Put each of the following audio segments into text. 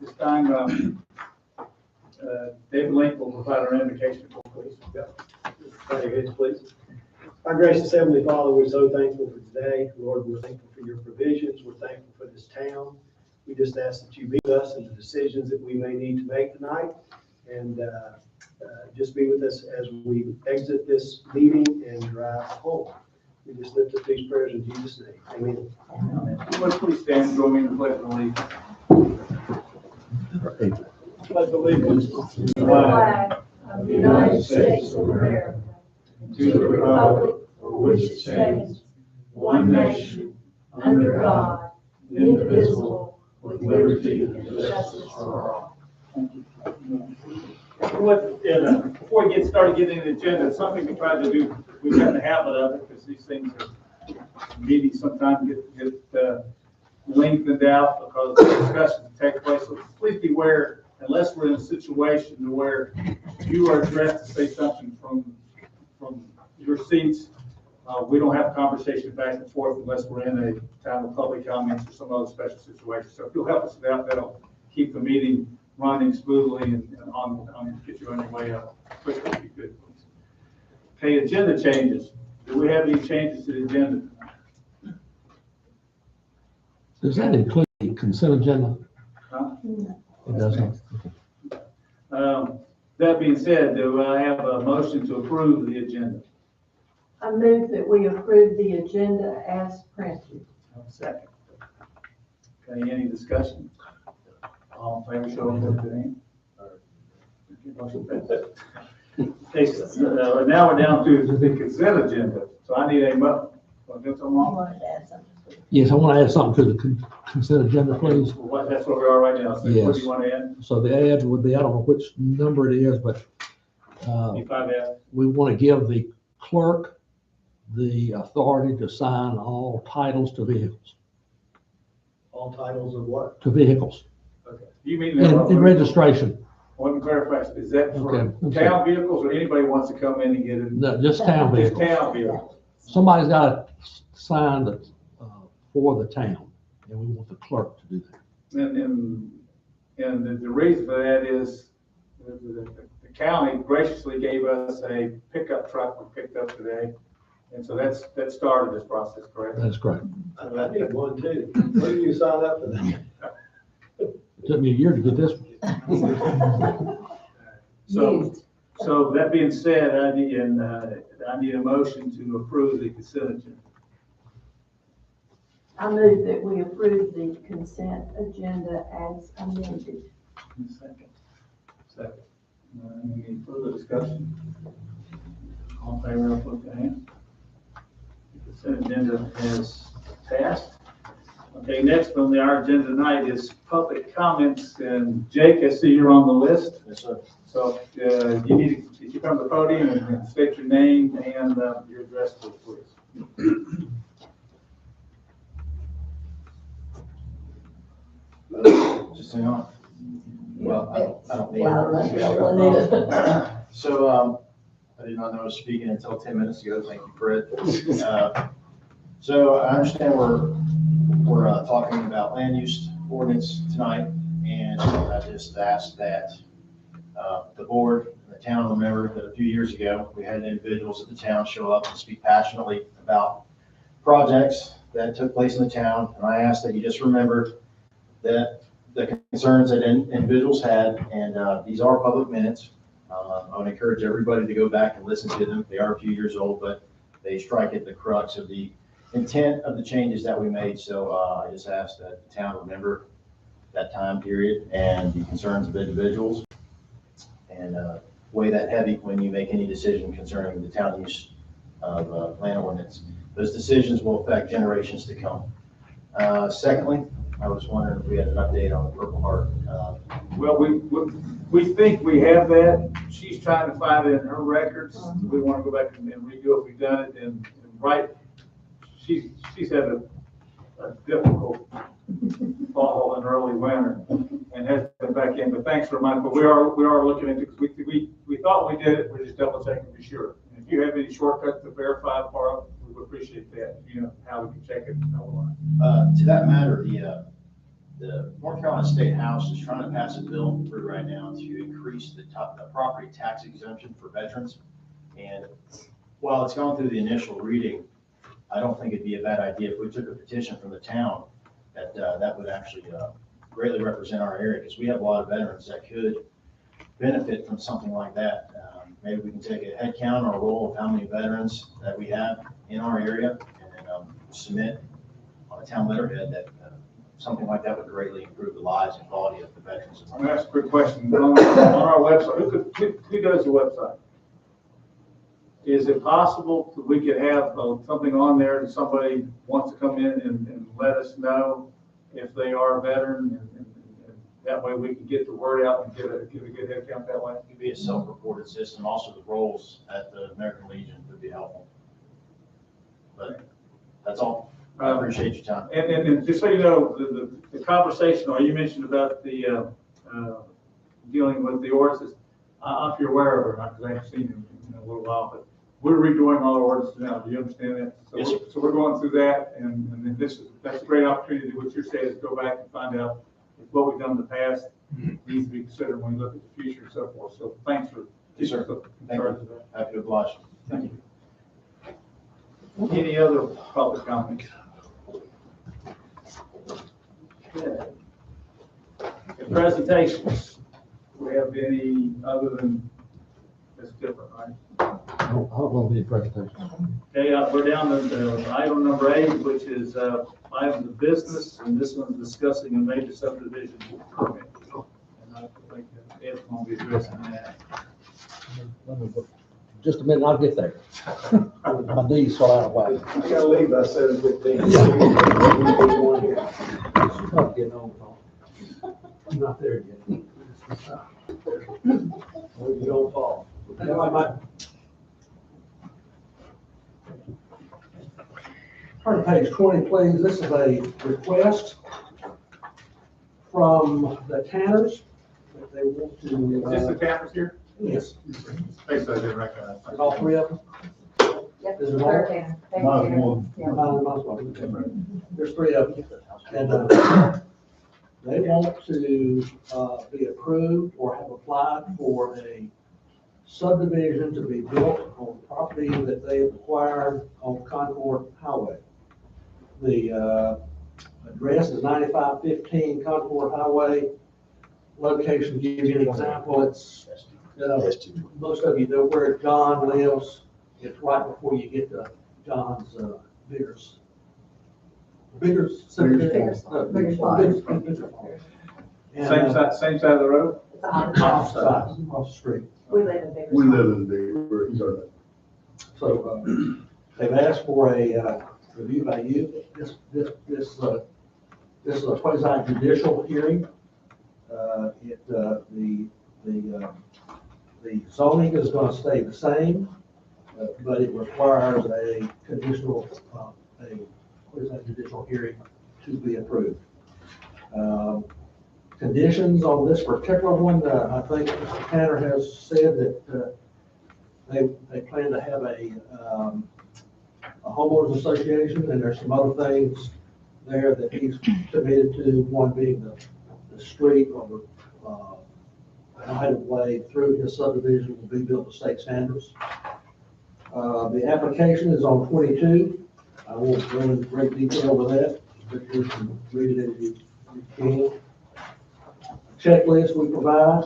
This time, David Link will provide our invocation, please. Very good, please. Our gracious Heavenly Father, we're so thankful for today. Lord, we're thankful for your provisions. We're thankful for this town. We just ask that you be with us in the decisions that we may need to make tonight. And just be with us as we exit this meeting and drive home. We just lift up these prayers in Jesus' name. Amen. Let's please stand and join me in the pledge of allegiance. Pledge allegiance to the flag of the United States of America, to the republic for which it stands, one nation, under God, indivisible, with liberty and justice for all. Before we get started getting the agenda, something we try to do, we have the habit of it, because these things are, meetings sometimes get lengthened out because the discussions take place. So please beware, unless we're in a situation where you are addressed to say something from your seats, we don't have a conversation back and forth unless we're in a time of public comments or some other special situation. So if you'll help us with that, that'll keep the meeting running smoothly and on get you on your way up quickly if you could, please. Okay, agenda changes. Do we have any changes to the agenda? Does that include the consent agenda? Huh? It doesn't. That being said, do I have a motion to approve the agenda? I move that we approve the agenda as printed. Second. Okay, any discussion? All in favor, show of your hand. Okay, so, now we're down to the consent agenda. So I need a motion. Yes, I want to add something to the consent agenda, please. That's where we are right now. So Yes. what do you want to add? So the add would be, I don't know which number it is, but P5F. we want to give the clerk the authority to sign all titles to vehicles, All titles of what? to vehicles, Okay. You mean in registration. Let me clarify. Is that for Okay. town vehicles or anybody wants to come in and get it? No, just town Just vehicles. town vehicles. Somebody's got to sign that for the town, and we want the clerk to do that. And the reason for that is the county graciously gave us a pickup truck we picked up today. And so that started this process, correct? That's correct. I need one too. When did you sign up for that? It took me a year to get this one. So that being said, I need a motion to approve the consent agenda. I move that we approve the consent agenda as amended. Second. Any further discussion? All in favor, put your hand. The consent agenda has passed. Okay, next on our agenda tonight is public comments, and Jake, I see you're on the list. Yes, sir. So you need to, if you come to the podium and state your name and your address, please. Just hang on. Well, I don't need it. So, I did not know I was speaking until 10 minutes ago. Thank you, Fred. So I understand we're talking about land use ordinance tonight, and I just asked that the board and the town remember that a few years ago, we had individuals at the town show up and speak passionately about projects that took place in the town, and I asked that you just remember that the concerns that individuals had, and these are public minutes. I would encourage everybody to go back and listen to them. They are a few years old, but they strike at the crux of the intent of the changes that we made. So I just ask that the town remember that time period and the concerns of individuals, and weigh that heavy when you make any decision concerning the town use of land ordinance. Those decisions will affect generations to come. Secondly, I was wondering if we had an update on the Purple Heart. Well, we think we have that. She's trying to find it in her records. We want to go back and redo it. We've done it, and right, she's had a difficult fall and early winter, and has been back in. But thanks for reminding. But we are looking into, because we thought we did it. We're just double checking to be sure. And if you have any shortcuts to verify for us, we would appreciate that. You know how we can check it. To that matter, the North Carolina State House is trying to pass a bill through right now to increase the property tax exemption for veterans. And while it's gone through the initial reading, I don't think it'd be a bad idea if we took a petition from the town that would actually greatly represent our area, because we have a lot of veterans that could benefit from something like that. Maybe we can take a head count or a roll of how many veterans that we have in our area, and then submit on a town letterhead that something like that would greatly improve the lives and quality of the veterans. I'm gonna ask a quick question. On our website, who does the website? Is it possible that we could have something on there that somebody wants to come in and let us know if they are a veteran, and that way we can get the word out and get a good head count that way? It could be a self-reported system. Also, the roles at the American Legion would be helpful. But that's all. I appreciate your time. And just so you know, the conversation, or you mentioned about the dealing with the ordinances, if you're aware of it, because I haven't seen them in a little while, but we're redoing all our ordinances now. Do you understand that? So, Yes, sir. So we're going through that, and then that's a great opportunity. What you're saying is go back and find out if what we've done in the past needs to be considered when we look at the future and so forth. So thanks for Yes, sir. Thank you. that. Happy to oblige. Thank you. Any other public comments? Okay. And presentations, do we have any other than, that's different, right? I don't want to be a presentation. Okay, we're down to item number 8, which is items of business, and this one's discussing a major subdivision permit. And I think that Ed's going to be addressing that. Just a minute, I'll get there. My knees fell out of whack. I gotta leave by 7:15. I'm getting on. I'm not there yet. Or you don't fall. Turn to page 20, please. This is a request from the Tanners that they want Is this the to, campus here? yes, Thanks, I didn't recognize. is all 3 of them? Yep, Is it all? third down. Might as well. Yeah. There's 3 of them. And they want to be approved or have applied for a subdivision to be built on property that they have acquired on Concord Highway. The address is 9515 Concord Highway. Location, to give you an example, it's, most of you know where John lives. It's right before you get to John's Biggers. Biggers Cemetery? Biggers. No, Biggers Farm. And, Same side of the road? It's on off the side, off the street. We live in Biggers. We live in Big, he's our. So, they've asked for a, review by you. This is a quasi judicial hearing. The zoning is gonna stay the same, but it requires a conditional, a quasi judicial hearing to be approved. Conditions on this particular one, I think Mr. Tanner has said that, they plan to have a homeowners association, and there's some other things there that he's committed to, one being the street or the right of way through his subdivision will be built to state standards. The application is on 22. I won't go into great detail with that, but you can read it as you can. Checklist we provide.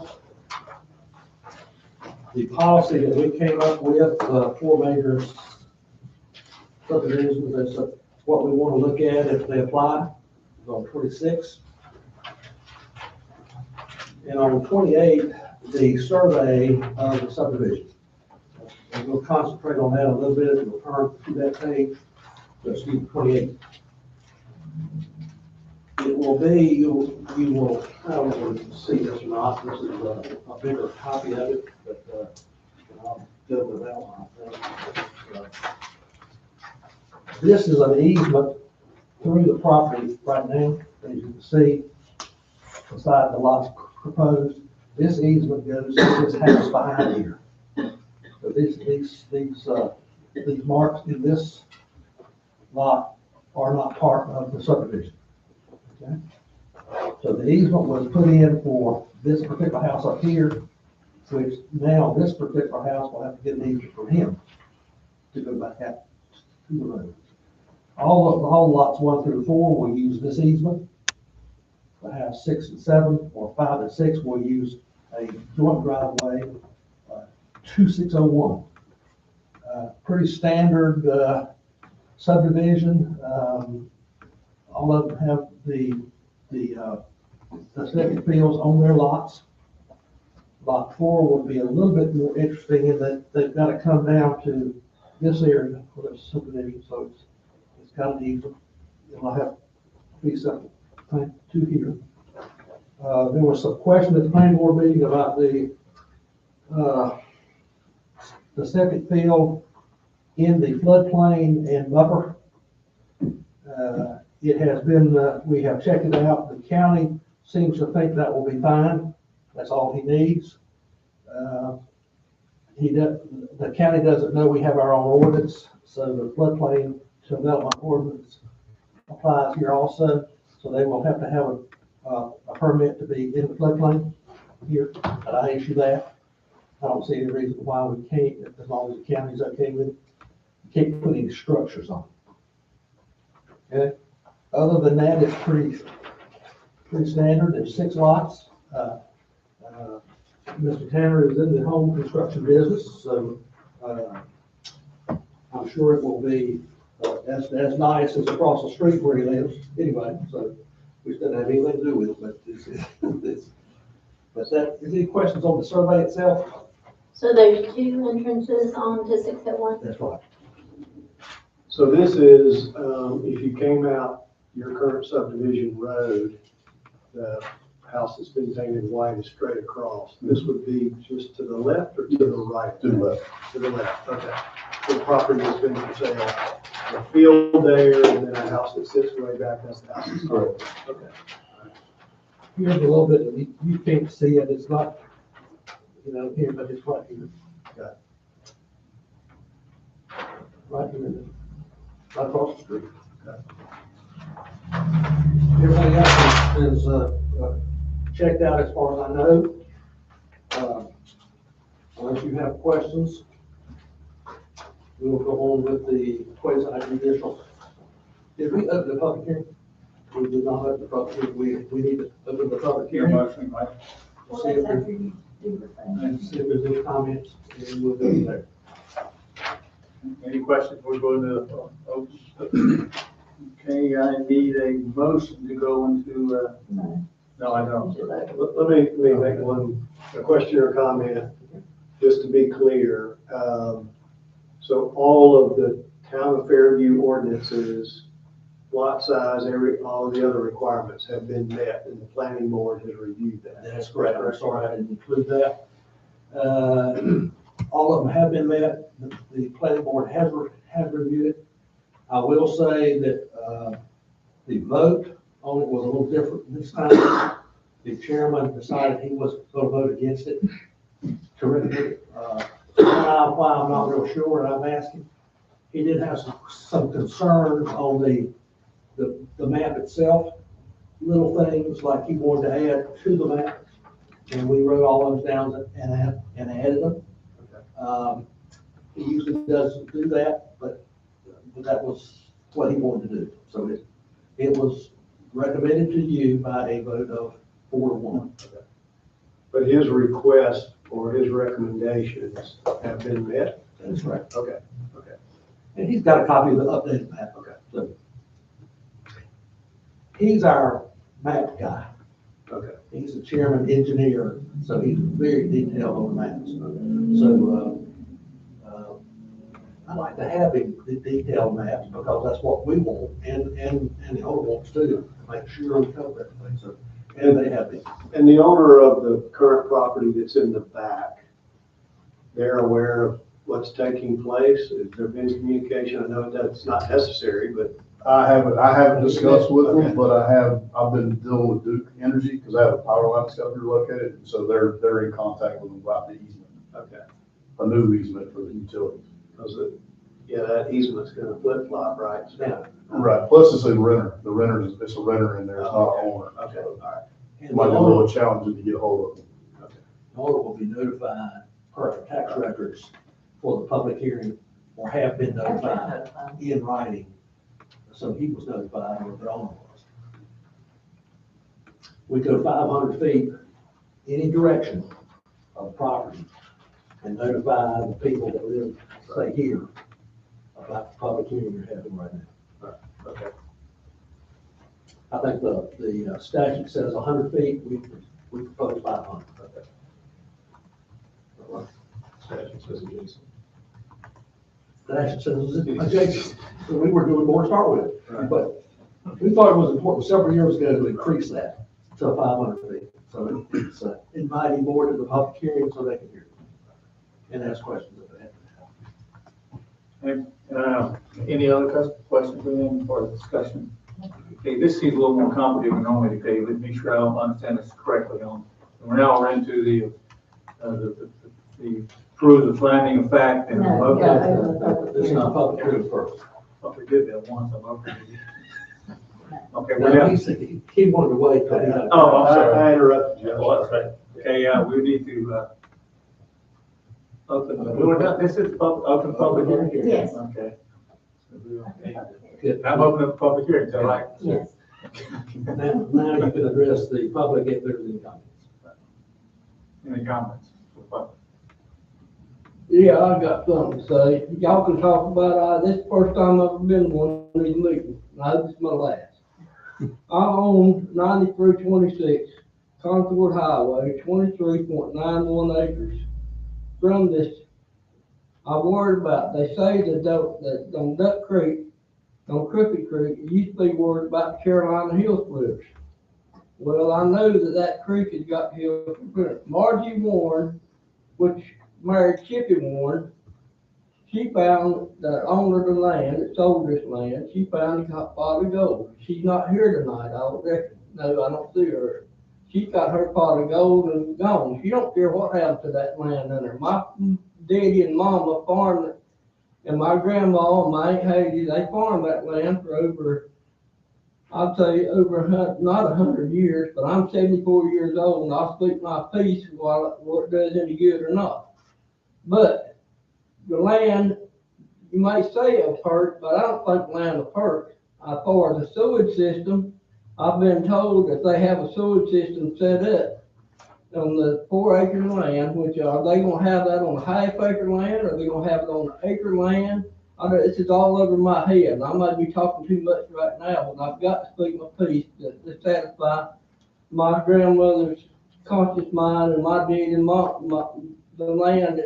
The policy that we came up with for major subdivisions, that's what we want to look at if they apply, is on 26. And on 28, the survey of the subdivision. And we'll concentrate on that a little bit. We'll turn to that page. Excuse me, 28. It will be, you will, I don't know if you can see this or not. This is a bigger copy of it, but I'll go with that one, I think. This is an easement through the property right now, as you can see, beside the lots proposed. This easement goes to this house behind here. So these marks in this lot are not part of the subdivision. Okay? So the easement was put in for this particular house up here, which now this particular house will have to get an easement from him to go back out to the road. All lots 1 through 4 will use this easement. The house 6 and 7, or 5 and 6 will use a joint driveway, 2601. Pretty standard subdivision. All of them have the septic fields on their lots. Lot 4 would be a little bit more interesting in that they've got to come down to this area for the subdivision, so it's got an easement. It'll have to be separate to here. There was some question at the planning board meeting about the septic field in the floodplain and buffer. It has been, we have checked it out. The county seems to think that will be fine. That's all he needs. The county doesn't know we have our own ordinance, so the floodplain development ordinance applies here also. So they will have to have a permit to be in the floodplain here, and I issue that. I don't see any reason why we can't, as long as the county's okay with it. You can't put any structures on it. Okay? Other than that, it's pretty standard. There's 6 lots. Mr. Tanner is in the home construction business, so I'm sure it will be as nice as across the street where he lives anyway, so we shouldn't have anything to do with it, but that, is any questions on the survey itself? So there's 2 entrances on to 601? That's right. So this is, if you came out your current subdivision road, the house that's been painted white is straight across. This would be just to the left or to the right? To the left. To the left, okay. So the property that's been for sale, a field there, and then a house that sits way back, that's the house. that's sold. Okay. Here's a little bit, you can't see it, it's not, here, but it's right here. Got Right here, right across the street. Everything else is checked out as far as I know. Unless you have questions, we will go on with the quasi-judicial. Did we open the public hearing? We did not open the public hearing. We need to open the public Your hearing. motion, Mike. Well, See if that's there- after you do the thing. And see if there's any comments, and we'll go from there. Any questions? We're going to, okay, I need a motion to go into, no, I don't. Let me make a question or comment, just to be clear. So all of the town of Fairview ordinances, lot size, all of the other requirements have been met, and the planning board has reviewed that. That's correct. I'm sorry I didn't include that. All of them have been met. The planning board has reviewed it. I will say that the vote on it was a little different this time. The chairman decided he was going to vote against it. Terrific. Why, I'm not real sure, and I'm asking. He did have some concerns on the map itself, little things like he wanted to add to the map, and we wrote all those down and added them. He usually doesn't do that, but that was what he wanted to do. So it was recommended to you by a vote of 4-1. But his request or his recommendations have been met? That's right. Okay. And he's got a copy of the updated map. Okay. So he's our map guy. Okay. He's the chairman engineer, so he's very detailed on the maps. So, I like to have him detailed maps because that's what we want and the owner wants too, to make sure we cover everything. So, and they have been. And the owner of the current property that's in the back, they're aware of what's taking place? Has there been communication? I know that's not necessary, but. I haven't discussed with them, but I've been dealing with Duke Energy because I have a power line that's got to be located. And so they're in contact with them about the easement, Okay. a new easement for the utilities. Because Yeah, that easement's gonna flip flop, right? Now, Right, plus it's a renter, it's a renter in there, it's not an owner. Okay, all right. It might be a little challenging to get a hold of them. the owner will be notified per our tax records for the public hearing, or have been notified in writing. So he was notified, or the owner was. We go 500 feet any direction of the property and notify the people that live, say here, about the public hearing you're having right now. Okay. I think the statute says 100 feet, we propose 500. Statute says adjacent. Statute says adjacent, so we were doing more to start with. Right. But we thought it was important several years ago to increase that to 500 feet. So it's inviting more to the public hearing so they can hear it and ask questions if they have. Any other questions for them for discussion? Okay, this seems a little more complicated than normally, okay, let me make sure I understand this correctly on. We're into the through the finding of fact and. No, Okay. This is not public hearing first. Okay, did that once, I'm okay. Okay, we're Now, down. he wanted to wait till he had. Oh, I'm sorry. I interrupted you. Oh, that's right. Okay, we need to, this is open public hearing? Yes. Okay. I'm opening up the public hearing, is that right? Yes. Now you can address the public if there's any comments. Any comments? Yeah, I got something to say. Y'all can talk about, this is the first time I've ever been to one of these meetings. No, this is my last. I own 9326 Concord Highway, 23.91 acres. From this, I'm worried about, they say that on Duck Creek, on Crooked Creek, it used to be worried about the Carolina Hill splitters. Well, I know that creek has got hill splitters. Margie Warren, which married Chippy Warren, she found the owner of the land that sold this land, she found a pot of gold. She's not here tonight, I don't reckon. No, I don't see her. She got her pot of gold and gone. She don't care what happened to that land under. My daddy and mama farmed it, and my grandma and my Aunt Hazy, they farmed that land for over, I'd say not 100 years, but I'm 74 years old and I'll speak my piece whether it does any good or not. But the land, you may say a perk, but I don't think land a perk. As far as the sewage system, I've been told that they have a sewage system set up on the 4 acre land, which are they gonna have that on a half acre land, or are they gonna have it on an acre land? This is all over my head, and I might be talking too much right now, but I've got to speak my piece to satisfy my grandmother's conscious mind and my dad and the land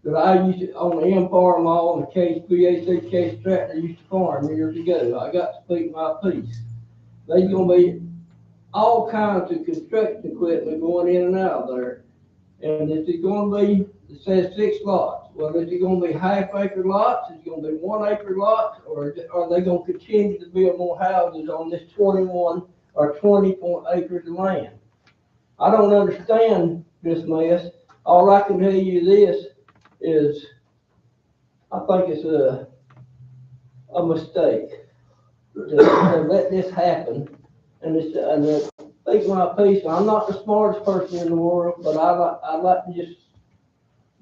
that I used to, on the M farm, all the KSBAC case tractor used to farm years ago. I got to speak my piece. There's gonna be all kinds of construction equipment going in and out of there. And is it gonna be, it says 6 lots. Well, is it gonna be half acre lots? Is it gonna be 1 acre lots? Or are they gonna continue to build more houses on this 21 or 20 acres of land? I don't understand this mess. All I can tell you this is, I think it's a mistake to let this happen. And think my piece. I'm not the smartest person in the world, but I like to just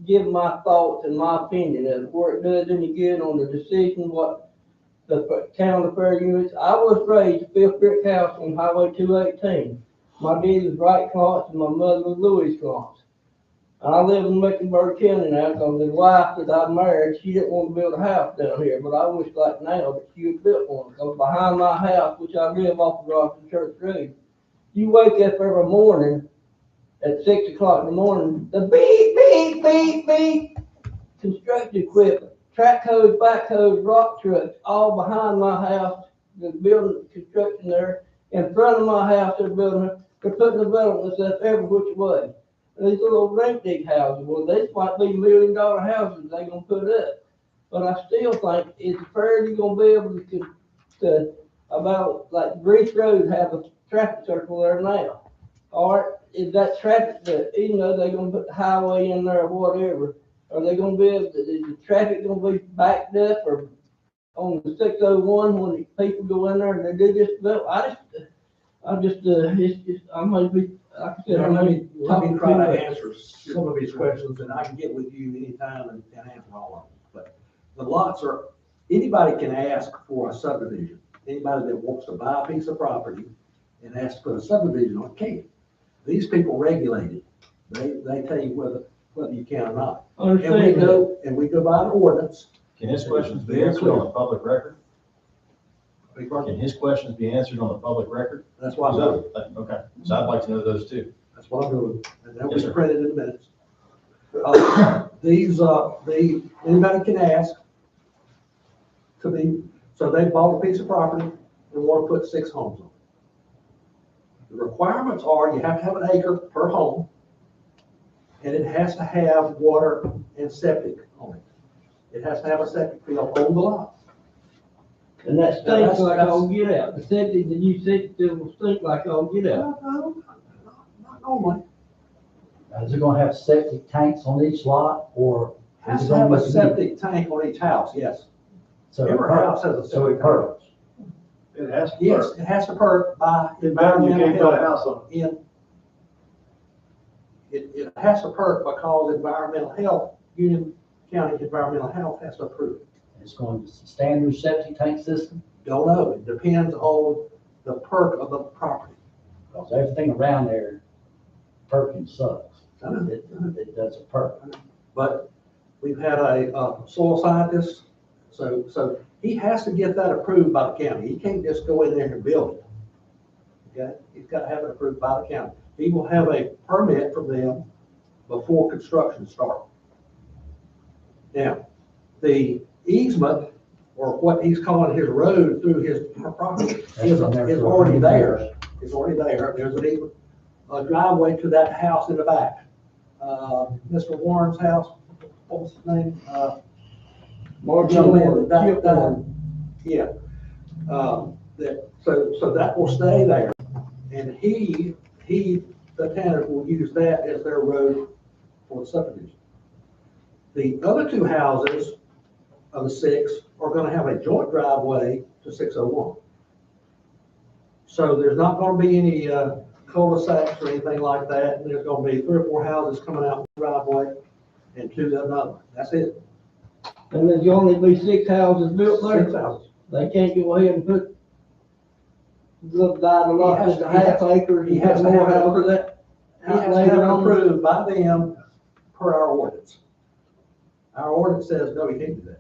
give my thoughts and my opinion of where it does any good on the decision, what the town of Fairview is. I was raised Fifth Brick House on Highway 218. My dad was Wright Clance and my mother was Louis Clance. And I live in Mecklenburg County now because the wife that I married, she didn't want to build a house down here, but I wish like now that she would built one. Because behind my house, which I live off of Rockland Church Road, you wake up every morning at 6 o'clock in the morning, the beep, beep, beep, beep, construction equipment, track hose, backhoes, rock trucks, all behind my house, the building construction there. In front of my house, they're putting developments up every which way. These little rent dig houses, well, this might be $1 million houses they're gonna put up. But I still think, is Fairview gonna be able to about like Grease Road have a traffic circle there now? Or is that traffic, even though they're gonna put the highway in there or whatever, are they gonna be able, is the traffic gonna be backed up or on the 601 when the people go in there and they do this, well, I might be, like I said, I Let may me, be let me talking try too to much. answer some of these questions, and I can get with you anytime and answer all of them. But the lots are, anybody can ask for a subdivision. Anybody that wants to buy a piece of property and ask for a subdivision on it can. These people regulate it. They tell you whether you can or not. Understand that. And we go by an ordinance. Can his questions be answered on the public record? Beg pardon? Can his questions be answered on the public record? That's why I'm doing it. Okay, so I'd like to know those too. That's what I'm doing. And that Yes, was sir. printed in the minutes. Anybody can ask to be, so they bought a piece of property and want to put 6 homes on it. The requirements are you have to have an acre per home, and it has to have water and septic on it. It has to have a septic field on the lot. And that stinks that's- like that's- all get out. The septic that you said it will stink like all get out. No, not normally. Is it gonna have septic tanks on each lot, or Has is it to have gonna a be? septic tank on each house, yes. So it Every house has a perks, so septic it tank. perks. It has to Yes, work. it has to perk by In fact, you environmental can't put a health. house on it. It has to perk because environmental health, Union County Environmental Health has to approve it. It's going to standard septic tank system, Don't know, it depends on the perk of the property. because everything around there perking sucks. I know. It doesn't perk. But we've had a soil scientist, so he has to get that approved by the county. He can't just go in there and build it. Okay, he's got to have it approved by the county. He will have a permit from them before construction starts. Now, the easement, or what he's calling his road through his property, is already there. It's already there. There's an easement, a driveway to that house in the back. Mr. Warren's house, what was his name? Marginal, That- Yeah. So that will stay there. And the tenant will use that as their road for the subdivision. The other 2 houses of the 6 are gonna have a joint driveway to 601. So there's not gonna be any cul-de-sacs or anything like that. And there's gonna be 3 or 4 houses coming out the driveway and 2 to another. That's it. and there's only be 6 houses built 6 there. houses. They can't go ahead and put the lot, He has just a to- half acre, he he has has to more have it houses that. He has to have it approved by them per our ordinance. Our ordinance says, no, he can't do that.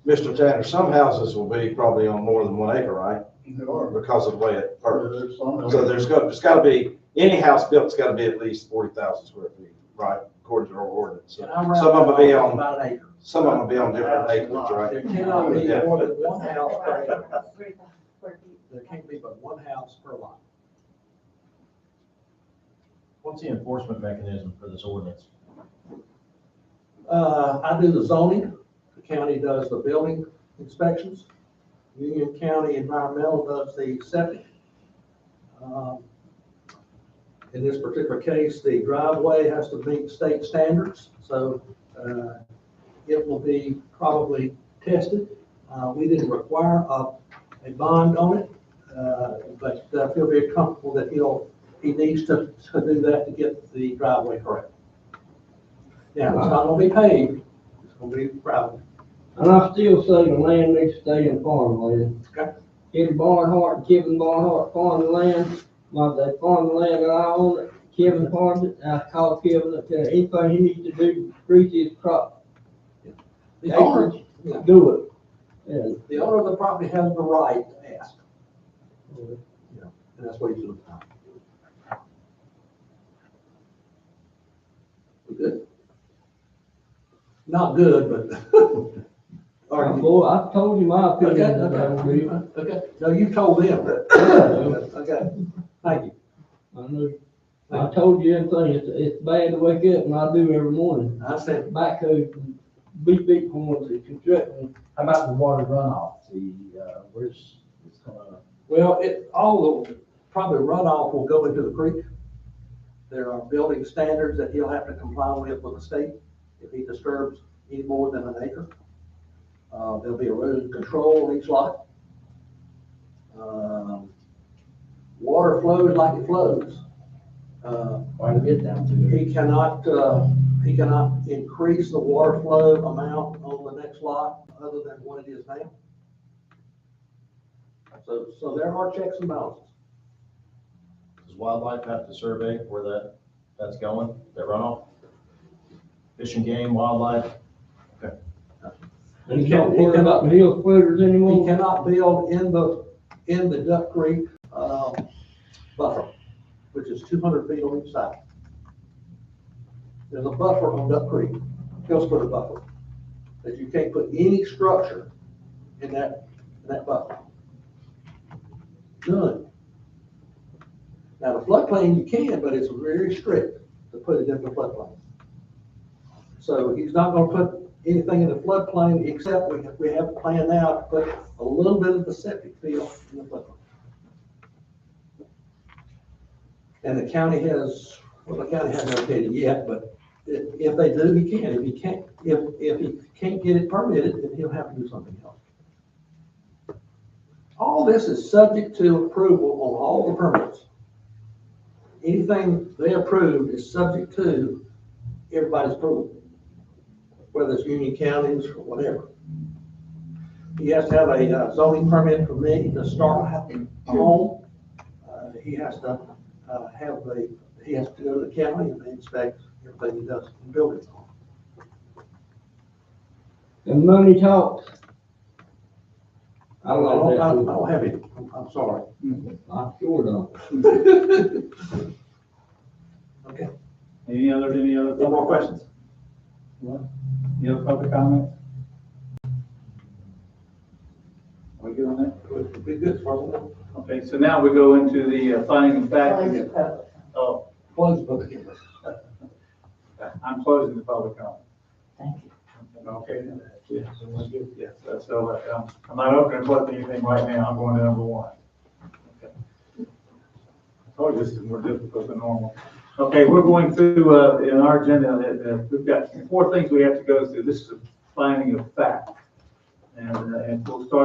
Mr. Tanner, some houses will be probably on more than 1 acre, right? They are. Because of the way it perks. There's some. So there's gotta be, any house built's gotta be at least 40,000 square feet, right, according to our ordinance. So And I round some of them will be that off on, about an acre. some of them will be on different acreage, There right? cannot be Yeah. more than 1 house per acre. There can't be but 1 house per lot. What's the enforcement mechanism for this ordinance? I do the zoning, the county does the building inspections, Union County Environmental does the septic. In this particular case, the driveway has to meet state standards, so it will be probably tested. We didn't require a bond on it, but I feel very comfortable that he needs to do that to get the driveway correct. Now, it's not gonna be paved, it's gonna be gravel. And I still say the land needs to stay in farmland. Okay. Eddie Barnhart, Kevin Barnhart farmed the land, they farmed the land that I own, Kevin farmed it, and I called Kevin, up there, anything he needs to do to increase his crop, The owner, acreage, do it. And the owner of the property has the right to ask. You know, and that's what he's doing. We good? Not good, but. boy, I told you my Okay, opinion. on that, okay, Bill. okay. No, you told them. Okay, thank you. I know. I told you everything, it's bad to wake up, and I do every morning. I said, Backhoe, big ones, the construction. How about the water runoff? Where's, it's gonna, well, all the, probably runoff will go into the creek. There are building standards that he'll have to comply with the state. if he disturbs any more than an acre. There'll be erosion control on each lot. Water flows like it flows. Quite a bit down through there. He cannot increase the water flow amount on the next lot other than what it is now. So there are checks and balances. Does wildlife have to survey where that's going, that runoff? Fish and game, wildlife? And you don't worry about hill splitters He anymore? cannot build in the Duck Creek, buffer, which is 200 feet on each side. There's a buffer on Duck Creek, hill splitter buffer, that you can't put any structure in that buffer. None. Now, the floodplain you can, but it's very strict to put it in the floodplain. So he's not gonna put anything in the floodplain except we have a plan now to put a little bit of the septic field in the floodplain. And the county hasn't notated yet, but if they do, he can. If he can't get it permitted, then he'll have to do something else. All this is subject to approval on all the permits. Anything they approve is subject to everybody's approval, whether it's Union counties or whatever. He has to have a zoning permit for me to start a home. He has to he has to go to the county and inspect everything he does in buildings. And money talks. I I like don't that. have it. I'm sorry. I sure don't. Okay. Any other Any more questions? Any other public comments? Are we good on that? It'd be good for Okay, so now we go into the finding of fact. Oh, close public hearing. I'm closing the public comment. Thank you. Okay, yes, so, I'm not opening up anything right now, I'm going to number one. Okay. I told you this is more difficult than normal. Okay, we're going through, in our agenda, we've got 4 things we have to go through. This is a finding of fact. And we'll start